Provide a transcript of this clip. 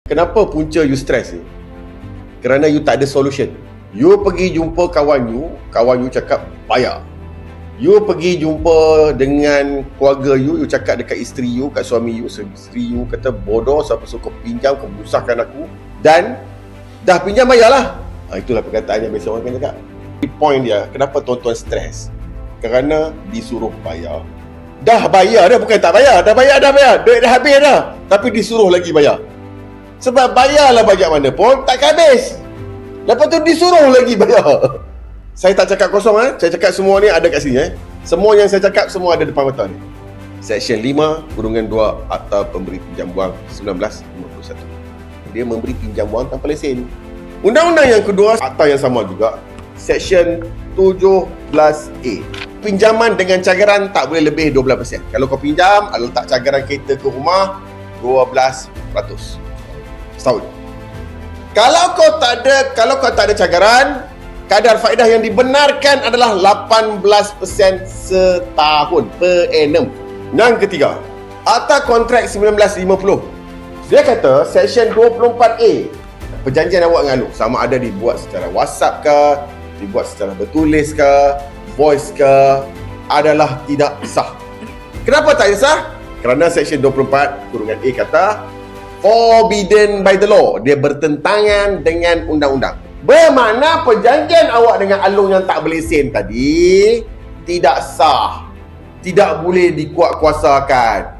Kenapa punca you stress ni? Kerana you tak ada solution. You pergi jumpa kawan you cakap bayar. You pergi jumpa dengan keluarga you cakap dekat isteri you, kat suami you, isteri you kata bodoh, siapa suka pinjam, kau busahkan aku. Dan dah pinjam bayarlah. Itulah perkataan yang biasa orang kan cakap. Point dia, kenapa tuan-tuan stres? Kerana disuruh bayar. Dah bayar dah, bukan tak bayar. Dah bayar. Duit dah habis dah. Tapi disuruh lagi bayar. Sebab bayarlah banyak mana pun tak habis. Lepas tu disuruh lagi bayar. Saya tak cakap kosong Saya cakap semua ni ada kat sini Semua yang saya cakap semua ada depan mata ni. Seksyen 5/2 Akta Pemberi Pinjam Wang 1951. Dia memberi pinjam wang tanpa lesen. Undang-undang yang kedua, akta yang sama juga, Seksyen 17A. Pinjaman dengan cagaran tak boleh lebih 12%. Kalau kau pinjam, letak cagaran kereta ke rumah 12% setahun. Kalau kau tak ada cagaran, kadar faedah yang dibenarkan adalah 18% setahun per annum. Yang ketiga, Akta Kontrak 1950. Dia kata Seksyen 24A, perjanjian awak dengan Alok sama ada dibuat secara WhatsApp ke, dibuat secara bertulis ke, voice ke, adalah tidak sah. Kenapa tak sah? Kerana Seksyen 24(a) kata forbidden by the law. Dia bertentangan dengan undang-undang. Bermakna perjanjian awak dengan Along yang tak berlesen tadi tidak sah, tidak boleh dikuatkuasakan.